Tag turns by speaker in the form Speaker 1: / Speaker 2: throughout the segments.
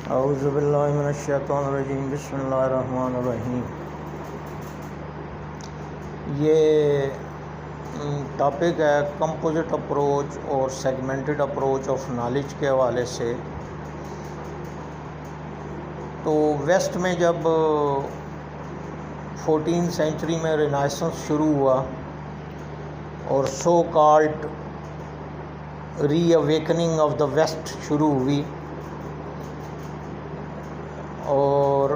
Speaker 1: اعوذ باللہ من الشیطان الرجیم، بسم اللہ الرحمن الرحیم۔ یہ ٹاپک ہے کمپوزٹ اپروچ اور سیگمنٹڈ اپروچ آف نالج کے حوالے سے۔ تو ویسٹ میں جب 14 سینچری میں رینائسنس شروع ہوا اور so called reawakening of the West شروع ہوئی اور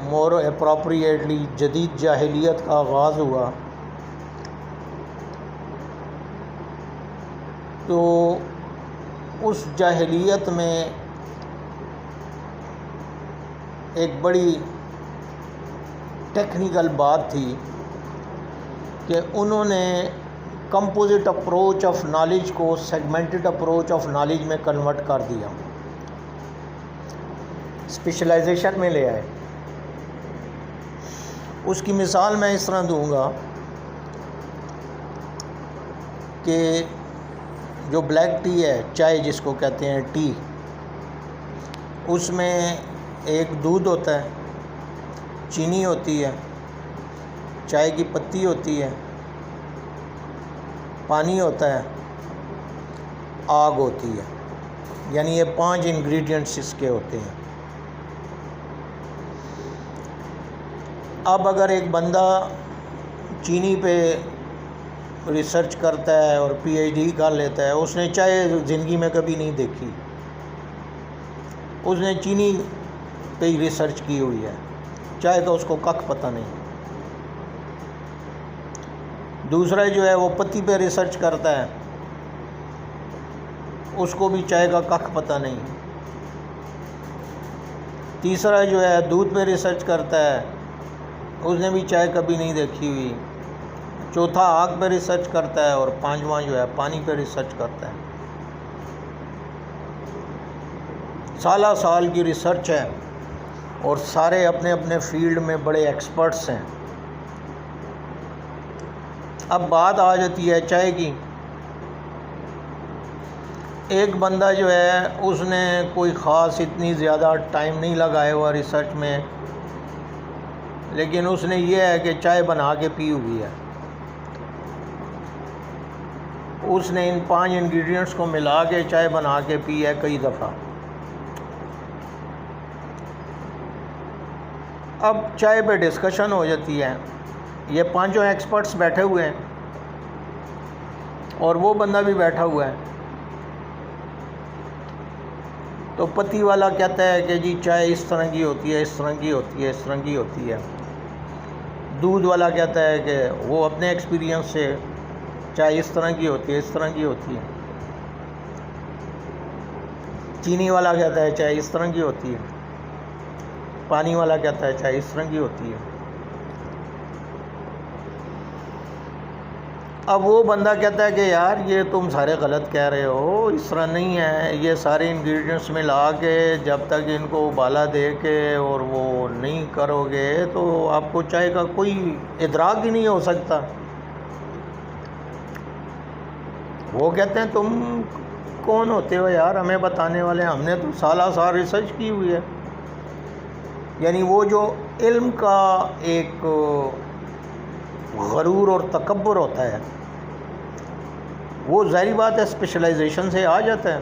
Speaker 1: مور اپروپریٹلی جدید جاہلیت کا آغاز ہوا، تو اس جاہلیت میں ایک بڑی ٹیکنیکل بات تھی کہ انہوں نے کمپوزٹ اپروچ آف نالج کو سیگمنٹڈ اپروچ آف نالج میں کنورٹ کر دیا، اسپیشلائزیشن میں لے آئے۔ اس کی مثال میں اس طرح دوں گا کہ جو بلیک ٹی ہے، چائے جس کو کہتے ہیں ٹی، اس میں ایک دودھ ہوتا ہے، چینی ہوتی ہے، چائے کی پتی ہوتی ہے، پانی ہوتا ہے، آگ ہوتی ہے، یعنی یہ 5 انگریڈینٹس اس کے ہوتے ہیں۔ اب اگر ایک بندہ چینی پہ ریسرچ کرتا ہے اور پی ایچ ڈی کر لیتا ہے، اس نے چائے زندگی میں کبھی نہیں دیکھی، اس نے چینی پہ ہی ریسرچ کی ہوئی ہے، چائے کا اس کو ککھ پتہ نہیں۔ دوسرا جو ہے وہ پتی پہ ریسرچ کرتا ہے، اس کو بھی چائے کا ککھ پتہ نہیں۔ تیسرا جو ہے دودھ پہ ریسرچ کرتا ہے، اس نے بھی چائے کبھی نہیں دیکھی ہوئی۔ چوتھا آگ پہ ریسرچ کرتا ہے اور 5واں جو ہے پانی پہ ریسرچ کرتا ہے۔ سالہ سال کی ریسرچ ہے اور سارے اپنے اپنے فیلڈ میں بڑے ایکسپرٹس ہیں۔ اب بات آ جاتی ہے چائے کی۔ ایک بندہ جو ہے اس نے کوئی خاص اتنی زیادہ ٹائم نہیں لگایا ہوا ریسرچ میں، لیکن اس نے یہ ہے کہ چائے بنا کے پی ہوئی ہے۔ اس نے ان 5 انگریڈینٹس کو ملا کے چائے بنا کے پی ہے کئی دفعہ۔ اب چائے پہ ڈسکشن ہو جاتی ہے، یہ 5 ایکسپرٹس بیٹھے ہوئے ہیں اور وہ بندہ بھی بیٹھا ہوا ہے۔ تو پتی والا کہتا ہے کہ جی چائے اس طرح کی ہوتی ہے، اس طرح کی ہوتی ہے، اس طرح کی ہوتی ہے۔ دودھ والا کہتا ہے کہ وہ اپنے ایکسپیرینس سے چائے اس طرح کی ہوتی ہے، اس طرح کی ہوتی ہے۔ چینی والا کہتا ہے چائے اس طرح کی ہوتی ہے۔ پانی والا کہتا ہے چائے اس طرح کی ہوتی ہے۔ اب وہ بندہ کہتا ہے کہ یار یہ تم سارے غلط کہہ رہے ہو، اس طرح نہیں ہے، یہ سارے انگریڈینٹس ملا کے جب تک ان کو ابالا دے کے اور وہ نہیں کرو گے تو آپ کو چائے کا کوئی ادراک ہی نہیں ہو سکتا۔ وہ کہتے ہیں تم کون ہوتے ہو یار ہمیں بتانے والے، ہم نے تو سالہ سال ریسرچ کی ہوئی ہے۔ یعنی وہ جو علم کا ایک غرور اور تکبر ہوتا ہے، وہ ظاہری بات ہے اسپیشلائزیشن سے آ جاتا ہے،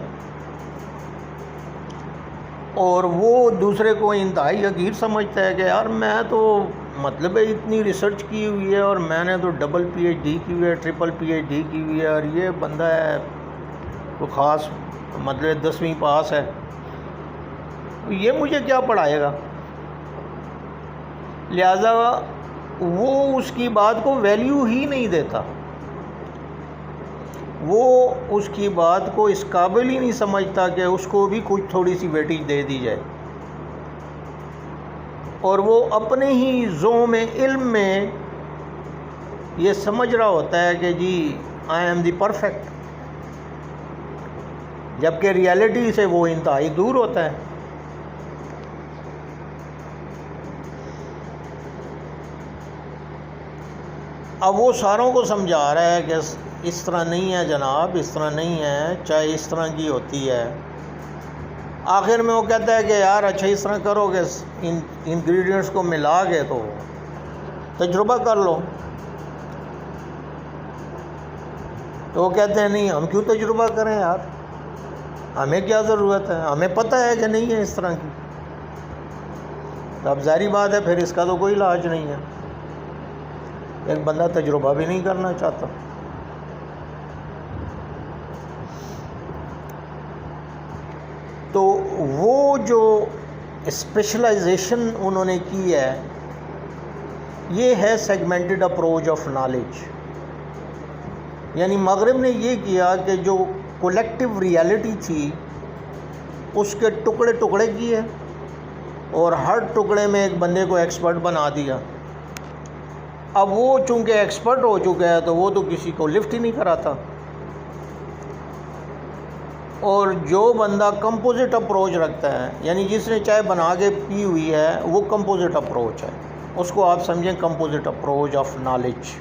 Speaker 1: اور وہ دوسرے کو انتہائی حقیر سمجھتا ہے کہ یار میں تو مطلب ہے اتنی ریسرچ کی ہوئی ہے اور میں نے تو ڈبل پی ایچ ڈی کی ہوئی ہے، ٹرپل پی ایچ ڈی کی ہوئی ہے، اور یہ بندہ ہے کوئی خاص مطلب 10ویں پاس ہے، یہ مجھے کیا پڑھائے گا۔ لہذا وہ اس کی بات کو ویلیو ہی نہیں دیتا، وہ اس کی بات کو اس قابل ہی نہیں سمجھتا کہ اس کو بھی کچھ تھوڑی سی ویٹیج دے دی جائے، اور وہ اپنے ہی ذوم علم میں یہ سمجھ رہا ہوتا ہے کہ جی آئی ایم دی پرفیکٹ، جبکہ ریالٹی سے وہ انتہائی دور ہوتا ہے۔ اب وہ ساروں کو سمجھا رہا ہے کہ اس طرح نہیں ہے جناب، اس طرح نہیں ہے، چائے اس طرح کی ہوتی ہے، آخر میں وہ کہتا ہے کہ یار اچھا اس طرح کرو کہ ان انگریڈینٹس کو ملا کے تو تجربہ کر لو. تو وہ کہتے ہیں نہیں ہم کیوں تجربہ کریں یار، ہمیں کیا ضرورت ہے، ہمیں پتہ ہے کہ نہیں ہے اس طرح کی. اب ظاہری بات ہے پھر اس کا تو کوئی علاج نہیں ہے، ایک بندہ تجربہ بھی نہیں کرنا چاہتا. تو وہ جو اسپیشلائزیشن انہوں نے کی ہے یہ ہے سیگمنٹڈ اپروچ آف نالج. یعنی مغرب نے یہ کیا کہ جو کولیکٹیو ریالٹی تھی اس کے ٹکڑے ٹکڑے کیے اور ہر ٹکڑے میں ایک بندے کو ایکسپرٹ بنا دیا. اب وہ چونکہ ایکسپرٹ ہو چکا ہے تو وہ تو کسی کو لفٹ ہی نہیں کراتا، اور جو بندہ کمپوزٹ اپروچ رکھتا ہے یعنی جس نے چائے بنا کے پی ہوئی ہے وہ کمپوزٹ اپروچ ہے، اس کو آپ سمجھیں کمپوزٹ اپروچ آف نالج.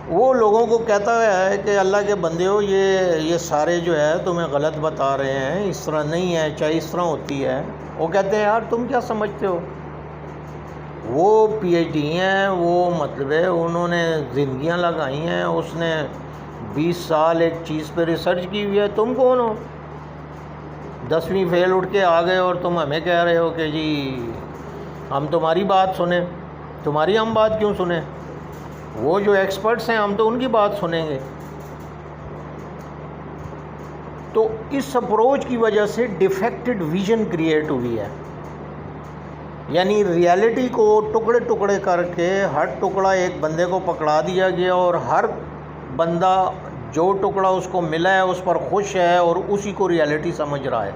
Speaker 1: وہ لوگوں کو کہتا ہے کہ اللہ کے بندے ہو یہ سارے جو ہے تمہیں غلط بتا رہے ہیں، اس طرح نہیں ہے، چاہے اس طرح ہوتی ہے. وہ کہتے ہیں یار تم کیا سمجھتے ہو، وہ پی ایچ ڈی ہیں، وہ مطلب ہے انہوں نے زندگیاں لگائی ہیں، اس نے 20 سال ایک چیز پہ ریسرچ کی ہوئی ہے، تم کون ہو 10ویں فیل اٹھ کے آ گئے اور تم ہمیں کہہ رہے ہو کہ جی ہم تمہاری بات سنیں، تمہاری ہم بات کیوں سنیں، وہ جو ایکسپرٹس ہیں ہم تو ان کی بات سنیں گے. تو اس اپروچ کی وجہ سے ڈیفیکٹڈ ویژن کریٹ ہوئی ہے، یعنی ریالٹی کو ٹکڑے ٹکڑے کر کے ہر ٹکڑا ایک بندے کو پکڑا دیا گیا اور ہر بندہ جو ٹکڑا اس کو ملا ہے اس پر خوش ہے اور اسی کو ریالٹی سمجھ رہا ہے.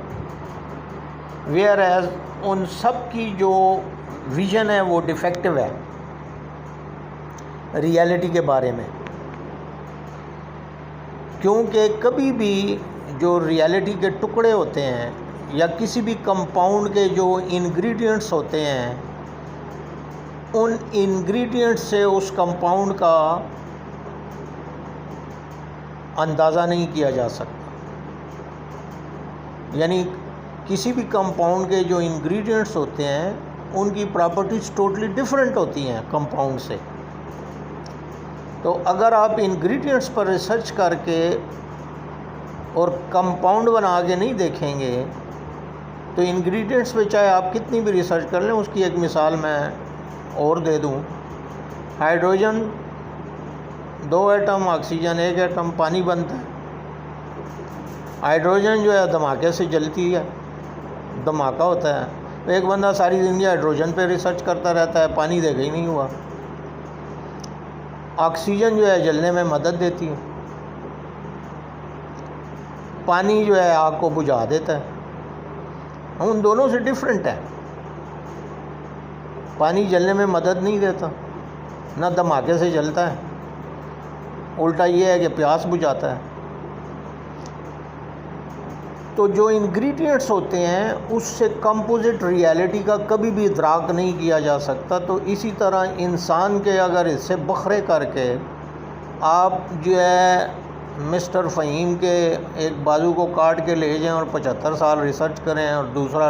Speaker 1: ویئر ایز ان سب کی جو ویژن ہے وہ ڈیفیکٹو ہے ریالٹی کے بارے میں، کیونکہ کبھی بھی جو ریالٹی کے ٹکڑے ہوتے ہیں یا کسی بھی کمپاؤنڈ کے جو انگریڈینٹس ہوتے ہیں ان انگریڈینٹس سے اس کمپاؤنڈ کا اندازہ نہیں کیا جا سکتا. یعنی کسی بھی کمپاؤنڈ کے جو انگریڈینٹس ہوتے ہیں ان کی پراپرٹیز ٹوٹلی ڈیفرنٹ ہوتی ہیں کمپاؤنڈ سے. تو اگر آپ انگریڈینٹس پر ریسرچ کر کے اور کمپاؤنڈ بنا کے نہیں دیکھیں گے تو انگریڈینٹس پہ چاہے آپ کتنی بھی ریسرچ کر لیں. اس کی ایک مثال میں اور دے دوں، ہائیڈروجن 2 ایٹم، آکسیجن 1 ایٹم، پانی بنتا ہے. ہائیڈروجن جو ہے دھماکے سے جلتی ہے، دھماکہ ہوتا ہے. تو ایک بندہ ساری زندگی ہائیڈروجن پہ ریسرچ کرتا رہتا ہے، پانی دیکھا ہی نہیں ہوا. آکسیجن جو ہے جلنے میں مدد دیتی ہے، پانی جو ہے آگ کو بجھا دیتا ہے. ان دونوں سے ڈیفرنٹ ہے. پانی جلنے میں مدد نہیں دیتا، نہ دھماکے سے جلتا ہے، الٹا یہ ہے کہ پیاس بجھاتا ہے. تو جو انگریڈینٹس ہوتے ہیں اس سے کمپوزٹ ریالٹی کا کبھی بھی ادراک نہیں کیا جا سکتا. تو اسی طرح انسان کے اگر اس سے بکھرے کر کے آپ جو ہے مسٹر فہیم کے ایک بازو کو کاٹ کے لے جائیں اور 75 سال ریسرچ کریں اور دوسرا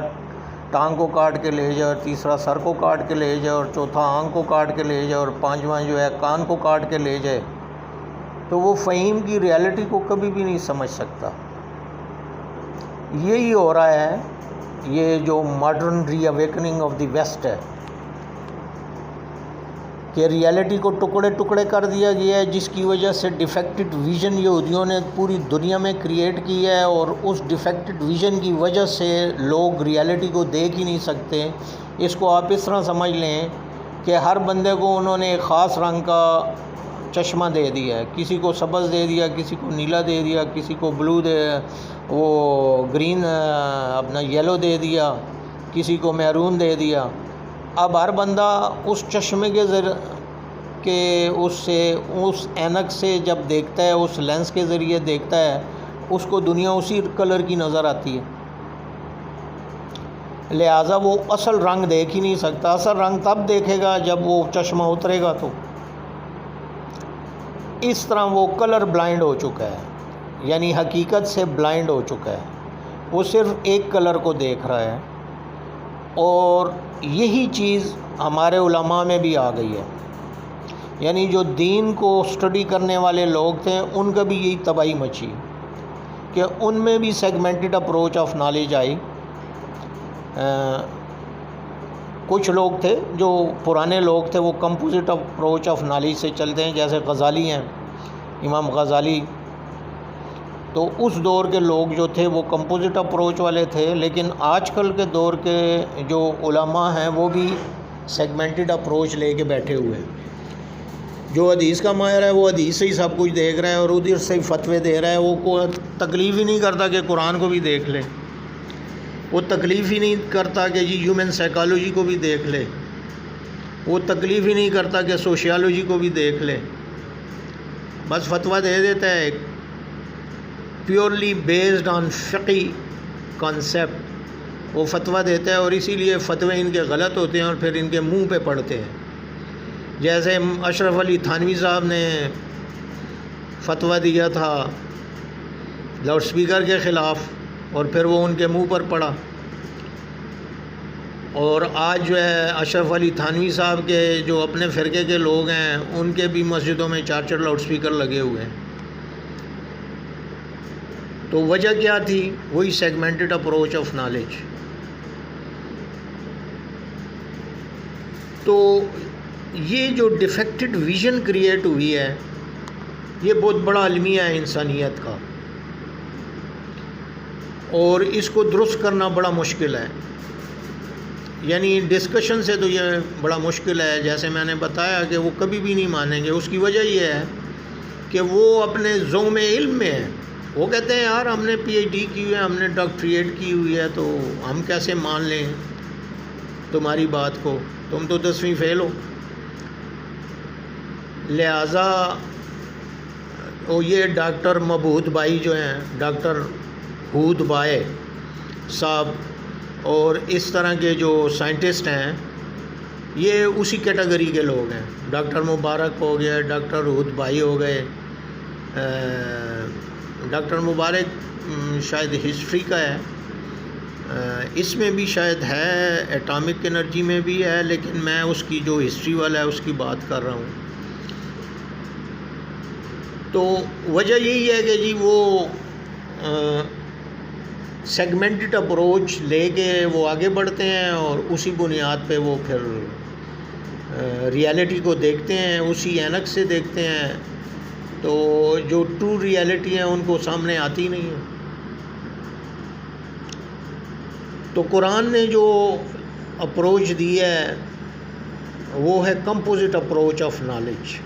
Speaker 1: ٹانگ کو کاٹ کے لے جائے اور تیسرا سر کو کاٹ کے لے جائے اور چوتھا آنکھ کو کاٹ کے لے جائے اور پانچواں جو ہے کان کو کاٹ کے لے جائے، تو وہ فہیم کی ریالٹی کو کبھی بھی نہیں سمجھ سکتا. یہی ہو رہا ہے، یہ جو modern reawakening of the West ہے کہ ریالٹی کو ٹکڑے ٹکڑے کر دیا گیا ہے، جس کی وجہ سے ڈیفیکٹڈ ویژن یہودیوں نے پوری دنیا میں کریٹ کی ہے، اور اس ڈیفیکٹڈ ویژن کی وجہ سے لوگ ریالٹی کو دیکھ ہی نہیں سکتے. اس کو آپ اس طرح سمجھ لیں کہ ہر بندے کو انہوں نے ایک خاص رنگ کا چشمہ دے دیا ہے، کسی کو سبز دے دیا، کسی کو نیلا دے دیا، کسی کو بلو وہ گرین اپنا یلو دے دیا، کسی کو میرون دے دیا. اب ہر بندہ اس چشمے کے اس اینک سے جب دیکھتا ہے، اس لینس کے ذریعے دیکھتا ہے، اس کو دنیا اسی کلر کی نظر آتی ہے. لہٰذا وہ اصل رنگ دیکھ ہی نہیں سکتا. اصل رنگ تب دیکھے گا جب وہ چشمہ اترے گا. تو اس طرح وہ کلر بلائنڈ ہو چکا ہے. یعنی حقیقت سے بلائنڈ ہو چکا ہے، وہ صرف ایک کلر کو دیکھ رہا ہے، اور یہی چیز ہمارے علماء میں بھی آ گئی ہے۔ یعنی جو دین کو سٹڈی کرنے والے لوگ تھے ان کا بھی یہی تباہی مچی کہ ان میں بھی segmented approach of knowledge I. کچھ لوگ تھے جو پرانے لوگ تھے وہ کمپوزٹ اپروچ آف نالج سے چلتے ہیں، جیسے غزالی ہیں، امام غزالی۔ تو اس دور کے لوگ جو تھے وہ کمپوزٹ اپروچ والے تھے، لیکن آج کل کے دور کے جو علماء ہیں وہ بھی سیگمنٹڈ اپروچ لے کے بیٹھے ہوئے ہیں۔ جو حدیث کا ماہر ہے وہ حدیث سے ہی سب کچھ دیکھ رہا ہے اور ادھر سے ہی فتوے دے رہا ہے، وہ کوئی تکلیف ہی نہیں کرتا کہ قرآن کو بھی دیکھ لے، وہ تکلیف ہی نہیں کرتا کہ جی ہیومن سائیکالوجی کو بھی دیکھ لے، وہ تکلیف ہی نہیں کرتا کہ سوشیالوجی کو بھی دیکھ لے، بس فتویٰ دے دیتا ہے پیورلی بیسڈ آن فقہی کانسیپٹ، وہ فتویٰ دیتا ہے، اور اسی لیے فتوے ان کے غلط ہوتے ہیں اور پھر ان کے منہ پہ پڑتے ہیں۔ جیسے اشرف علی تھانوی صاحب نے فتویٰ دیا تھا لاؤڈ سپیکر کے خلاف، اور پھر وہ ان کے منہ پر پڑا، اور آج جو ہے اشرف علی تھانوی صاحب کے جو اپنے فرقے کے لوگ ہیں ان کے بھی مسجدوں میں 4 لاؤڈ سپیکر لگے ہوئے ہیں۔ تو وجہ کیا تھی؟ وہی سیگمنٹڈ اپروچ آف نالج۔ تو یہ جو ڈیفیکٹڈ ویژن کریٹ ہوئی ہے یہ بہت بڑا المیہ ہے انسانیت کا، اور اس کو درست کرنا بڑا مشکل ہے۔ یعنی ڈسکشن سے تو یہ بڑا مشکل ہے، جیسے میں نے بتایا کہ وہ کبھی بھی نہیں مانیں گے۔ اس کی وجہ یہ ہے کہ وہ اپنے ذوم علم میں ہیں، وہ کہتے ہیں یار ہم نے پی ایچ ڈی کی ہوئی ہے، ہم نے ڈاکٹریٹ کی ہوئی ہے، تو ہم کیسے مان لیں تمہاری بات کو، تم تو 10ویں فیل ہو۔ لہٰذا یہ ڈاکٹر مبہوت بھائی جو ہیں، ڈاکٹر ہود بائے صاحب اور اس طرح کے جو سائنٹسٹ ہیں یہ اسی کیٹیگری کے لوگ ہیں۔ ڈاکٹر مبارک ہو گئے، ڈاکٹر ہود بھائی ہو گئے، ڈاکٹر مبارک شاید ہسٹری کا ہے، اس میں بھی شاید ہے، ایٹامک انرجی میں بھی ہے، لیکن میں اس کی جو ہسٹری والا ہے اس کی بات کر رہا ہوں۔ تو وجہ یہی ہے کہ جی وہ سیگمنٹڈ اپروچ لے کے وہ آگے بڑھتے ہیں، اور اسی بنیاد پہ وہ پھر ریالٹی کو دیکھتے ہیں، اسی اینک سے دیکھتے ہیں، تو جو ٹرو ریالٹی ہے ان کو سامنے آتی نہیں ہے۔ تو قرآن نے جو اپروچ دی ہے وہ ہے کمپوزٹ اپروچ آف نالج۔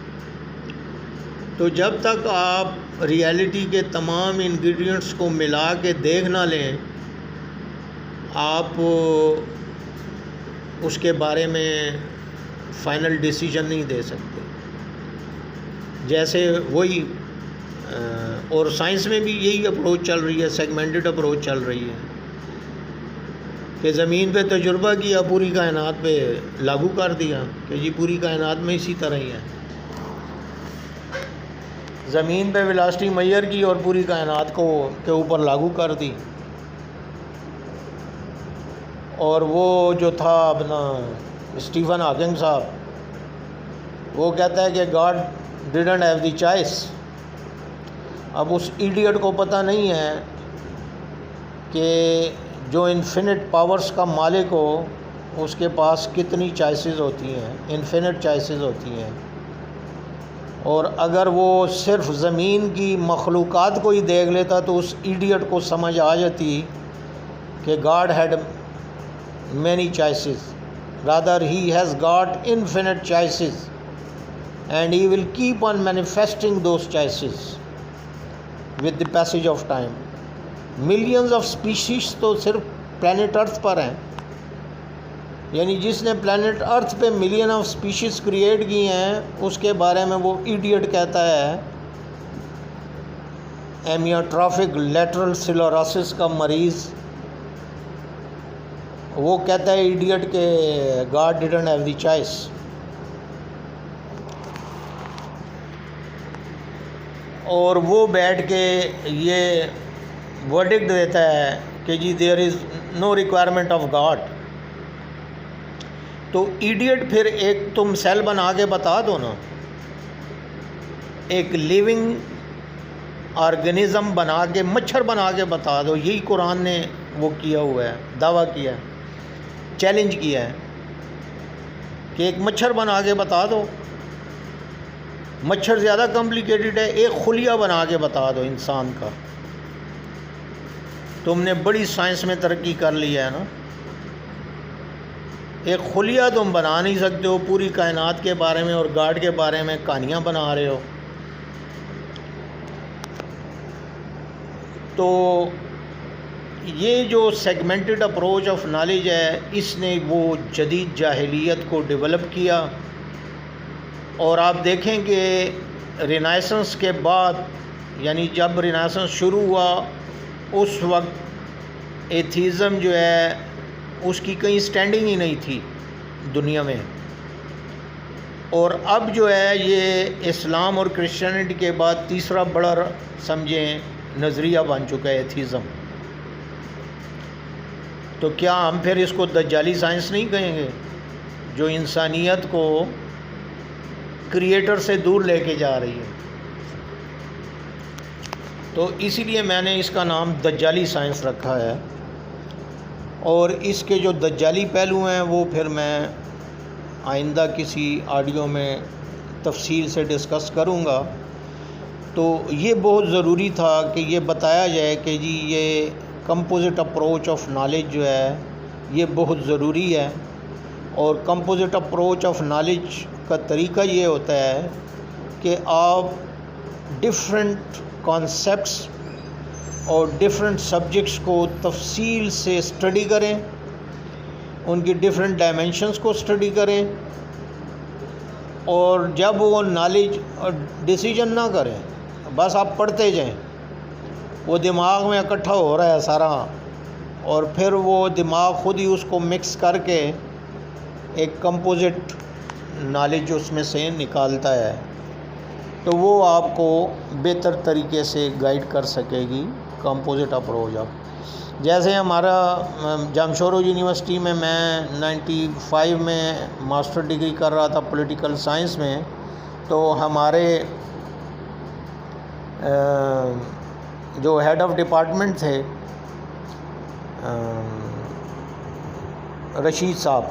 Speaker 1: تو جب تک آپ ریالٹی کے تمام انگریڈینٹس کو ملا کے دیکھ نہ لیں، آپ اس کے بارے میں فائنل ڈیسیجن نہیں دے سکتے۔ جیسے وہی اور سائنس میں بھی یہی اپروچ چل رہی ہے، سیگمنٹڈ اپروچ چل رہی ہے کہ زمین پہ تجربہ کیا، پوری کائنات پہ لاگو کر دیا کہ جی پوری کائنات میں اسی طرح ہی ہے۔ زمین پہ ویلاسٹی میئر کی اور پوری کائنات کو کے اوپر لاگو کر دی۔ اور وہ جو تھا اپنا اسٹیفن ہاکنگ صاحب، وہ کہتا ہے کہ God didn't have the choice. اب اس ایڈیٹ کو پتہ نہیں ہے کہ جو انفینٹ پاورز کا مالک ہو اس کے پاس کتنی چوائسز ہوتی ہیں، انفینٹ چوائسز ہوتی ہیں، اور اگر وہ صرف زمین کی مخلوقات کو ہی دیکھ لیتا تو اس ایڈیٹ کو سمجھ آ جاتی کہ God had many choices, rather he has got infinite choices and he will keep on manifesting those choices with the passage of time. Millions of species تو صرف پلانٹ ارتھ پر ہیں، یعنی جس نے پلانٹ ارتھ پہ ملین آف اسپیشیز کریٹ کی ہیں اس کے بارے میں وہ ایڈیٹ کہتا ہے، ایمیوٹرافک لیٹرل سیلوروسس کا مریض، وہ کہتا ہے ایڈیٹ کہ God didn't have the choice. اور وہ بیٹھ کے یہ ورڈکٹ دیتا ہے کہ جی دیر از نو ریکوائرمنٹ آف گاڈ. تو ایڈیٹ پھر ایک تم سیل بنا کے بتا دو نا, ایک لیونگ آرگنزم بنا کے, مچھر بنا کے بتا دو. یہی قرآن نے وہ کیا ہوا ہے, دعویٰ کیا ہے, چیلنج کیا ہے کہ ایک مچھر بنا کے بتا دو. مچھر زیادہ کمپلیکیٹڈ ہے, ایک خلیہ بنا کے بتا دو انسان کا. تم نے بڑی سائنس میں ترقی کر لی ہے نا. ایک خلیہ تم بنا نہیں سکتے ہو, پوری کائنات کے بارے میں اور گاڈ کے بارے میں کہانیاں بنا رہے ہو. تو یہ جو سیگمنٹڈ اپروچ آف نالج ہے, اس نے وہ جدید جاہلیت کو ڈیولپ کیا. اور آپ دیکھیں کہ رینائسنس کے بعد, یعنی جب رینائسنس شروع ہوا اس وقت ایتھیزم جو ہے اس کی کہیں سٹینڈنگ ہی نہیں تھی دنیا میں. اور اب جو ہے یہ اسلام اور کرسچینٹی کے بعد تیسرا بڑا سمجھیں نظریہ بن چکا ہے ایتھیزم. تو کیا ہم پھر اس کو دجالی سائنس نہیں کہیں گے, جو انسانیت کو کریٹر سے دور لے کے جا رہی ہے؟ تو اسی لیے میں نے اس کا نام دجالی سائنس رکھا ہے. اور اس کے جو دجالی پہلو ہیں وہ پھر میں آئندہ کسی آڈیو میں تفصیل سے ڈسکس کروں گا. تو یہ بہت ضروری تھا کہ یہ بتایا جائے کہ جی یہ کمپوزٹ اپروچ آف نالج جو ہے یہ بہت ضروری ہے. اور کمپوزٹ اپروچ آف نالج کا طریقہ یہ ہوتا ہے کہ آپ ڈفرینٹ کانسیپٹس اور ڈفرینٹ سبجیکٹس کو تفصیل سے اسٹڈی کریں, ان کی ڈفرینٹ ڈائمینشنس کو اسٹڈی کریں, اور جب وہ نالج ڈیسیجن نہ کریں, بس آپ پڑھتے جائیں. وہ دماغ میں اکٹھا ہو رہا ہے سارا, اور پھر وہ دماغ خود ہی اس کو مکس کر کے ایک کمپوزٹ نالج اس میں سے نکالتا ہے. تو وہ آپ کو بہتر طریقے سے گائیڈ کر سکے گی کمپوزٹ اپروچ. جیسے ہمارا جامشورو یونیورسٹی میں 95 میں ماسٹر ڈگری کر رہا تھا پولیٹیکل سائنس میں. تو ہمارے جو ہیڈ آف ڈپارٹمنٹ تھے رشید صاحب,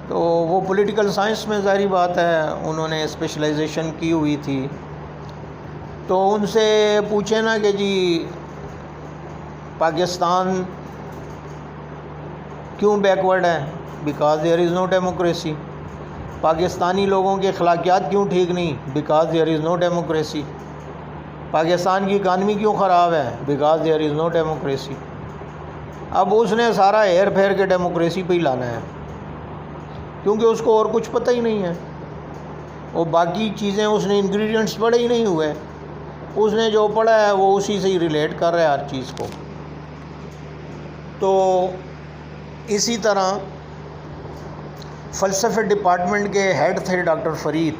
Speaker 1: تو وہ پولیٹیکل سائنس میں ظاہری بات ہے انہوں نے اسپیشلائزیشن کی ہوئی تھی. تو ان سے پوچھے نا کہ جی پاکستان کیوں بیکورڈ ہے, because there is no democracy. Pakistani لوگوں کے اخلاقیات کیوں ٹھیک نہیں, because there is no democracy. Pakistan کی اکانومی کیوں خراب ہے, because there is no democracy. اب اس نے سارا ہیر پھیر کے ڈیموکریسی پہ ہی لانا ہے, کیونکہ اس کو اور کچھ پتہ ہی نہیں ہے. وہ باقی چیزیں اس نے انگریڈینٹس پڑھے ہی نہیں ہوئے, اس نے جو پڑھا ہے وہ اسی سے ہی ریلیٹ کر رہا ہے ہر چیز کو. تو اسی طرح فلسفے ڈپارٹمنٹ کے ہیڈ تھے ڈاکٹر فرید.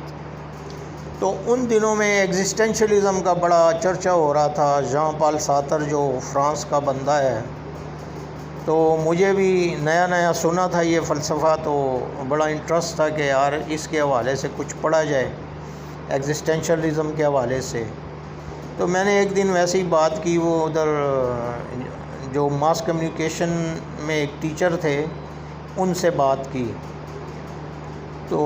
Speaker 1: تو ان دنوں میں ایگزسٹینشلزم کا بڑا چرچا ہو رہا تھا. ژان پال سارتر جو فرانس کا بندہ ہے, تو مجھے بھی نیا سنا تھا یہ فلسفہ, تو بڑا انٹرسٹ تھا کہ یار اس کے حوالے سے کچھ پڑھا جائے ایگزسٹینشلزم کے حوالے سے. تو میں نے ایک دن ویسے ہی بات کی, وہ ادھر جو ماس کمیونیکیشن میں ایک ٹیچر تھے ان سے بات کی. تو